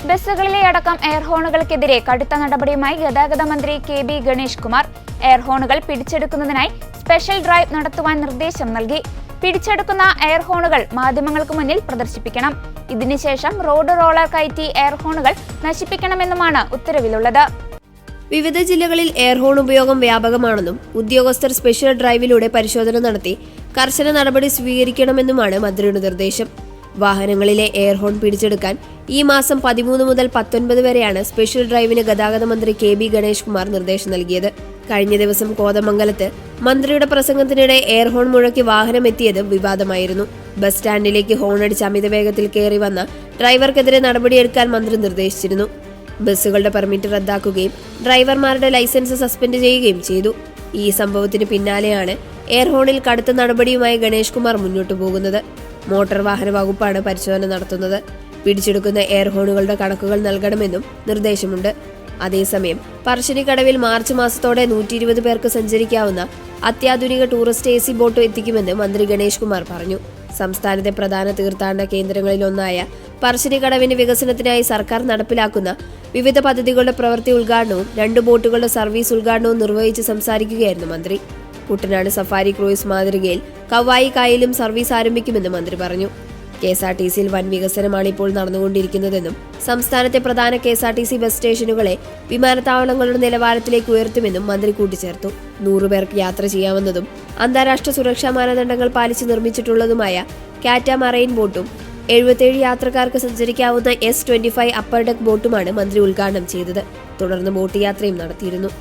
ബസ്സുകളിലെ അടക്കം എയർ ഹോണുകൾക്കെതിരെ കടുത്ത നടപടിയുമായി ഗതാഗത മന്ത്രി KB ഗണേഷ് കുമാർ. എയർ ഹോണുകൾ പിടിച്ചെടുക്കുന്നതിനായി സ്പെഷ്യൽ ഡ്രൈവ് നടത്തുവാൻ നിർദ്ദേശം നൽകി. പിടിച്ചെടുക്കുന്ന എയർ ഹോണുകൾ മാധ്യമങ്ങൾക്ക് മുന്നിൽ പ്രദർശിപ്പിക്കണം. ഇതിനുശേഷം റോഡ് റോളർ കയറ്റി എയർ ഹോണുകൾ നശിപ്പിക്കണമെന്നുമാണ് ഉത്തരവിലുള്ളത്. വിവിധ ജില്ലകളിൽ എയർ ഹോൺ ഉപയോഗം വ്യാപകമാണെന്നും ഉദ്യോഗസ്ഥർ സ്പെഷ്യൽ ഡ്രൈവിലൂടെ പരിശോധന നടത്തി കർശന നടപടി സ്വീകരിക്കണമെന്നുമാണ് മന്ത്രിയുടെ നിർദ്ദേശം. വാഹനങ്ങളിലെ എയർ ഹോൺ പിടിച്ചെടുക്കാൻ ഈ മാസം 13 മുതൽ 19 വരെയാണ് സ്പെഷ്യൽ ഡ്രൈവിന് ഗതാഗത മന്ത്രി KB ഗണേഷ് കുമാർ നിർദ്ദേശം നൽകിയത്. കഴിഞ്ഞ ദിവസം കോതമംഗലത്ത് മന്ത്രിയുടെ പ്രസംഗത്തിനിടെ എയർ ഹോൺ മുഴക്കി വാഹനം എത്തിയത് വിവാദമായിരുന്നു. ബസ് സ്റ്റാൻഡിലേക്ക് ഹോണടിച്ച് അമിത വേഗത്തിൽ കയറി വന്ന ഡ്രൈവർക്കെതിരെ നടപടിയെടുക്കാൻ മന്ത്രി നിർദ്ദേശിച്ചിരുന്നു. ബസ്സുകളുടെ പെർമിറ്റ് റദ്ദാക്കുകയും ഡ്രൈവർമാരുടെ ലൈസൻസ് സസ്പെൻഡ് ചെയ്യുകയും ചെയ്തു. ഈ സംഭവത്തിന് പിന്നാലെയാണ് എയർ ഹോണിൽ കടുത്ത നടപടിയുമായി ഗണേഷ് കുമാർ മുന്നോട്ടു പോകുന്നത്. മോട്ടോർ വാഹന വകുപ്പാണ് പരിശോധന നടത്തുന്നത്. പിടിച്ചെടുക്കുന്ന എയർ ഹോണുകളുടെ കണക്കുകൾ നൽകണമെന്നും നിർദ്ദേശമുണ്ട്. അതേസമയം പറശ്ശിനിക്കടവിൽ മാർച്ച് മാസത്തോടെ 120 പേർക്ക് സഞ്ചരിക്കാവുന്ന അത്യാധുനിക ടൂറിസ്റ്റ് AC ബോട്ട് എത്തിക്കുമെന്ന് മന്ത്രി ഗണേഷ് കുമാർ പറഞ്ഞു. സംസ്ഥാനത്തെ പ്രധാന തീർത്ഥാടന കേന്ദ്രങ്ങളിലൊന്നായ പറശ്ശിനിക്കടവിന്റെ വികസനത്തിനായി സർക്കാർ നടപ്പിലാക്കുന്ന വിവിധ പദ്ധതികളുടെ പ്രവൃത്തി ഉദ്ഘാടനവും 2 ബോട്ടുകളുടെ സർവീസ് ഉദ്ഘാടനവും നിർവഹിച്ച് സംസാരിക്കുകയായിരുന്നു മന്ത്രി. കുട്ടനാട് സഫാരി ക്രൂയിസ് മാതൃകയിൽ കവായി കായലിലും സർവീസ് ആരംഭിക്കുമെന്ന് മന്ത്രി പറഞ്ഞു. KSRTCയിൽ വൻ വികസനമാണ് ഇപ്പോൾ നടന്നുകൊണ്ടിരിക്കുന്നതെന്നും സംസ്ഥാനത്തെ പ്രധാന KSRTC ബസ് സ്റ്റേഷനുകളെ വിമാനത്താവളങ്ങളുടെ നിലവാരത്തിലേക്ക് ഉയർത്തുമെന്നും മന്ത്രി കൂട്ടിച്ചേർത്തു. 100 പേർക്ക് യാത്ര ചെയ്യാവുന്നതും അന്താരാഷ്ട്ര സുരക്ഷാ മാനദണ്ഡങ്ങൾ പാലിച്ച് നിർമ്മിച്ചിട്ടുള്ളതുമായ കാറ്റ മറൈൻ ബോട്ടും 77 യാത്രക്കാർക്ക് സഞ്ചരിക്കാവുന്ന S25 അപ്പർ ഡെക്ക് ബോട്ടുമാണ് മന്ത്രി ഉദ്ഘാടനം ചെയ്തത്. തുടർന്ന് ബോട്ട് യാത്രയും നടത്തിയിരുന്നു.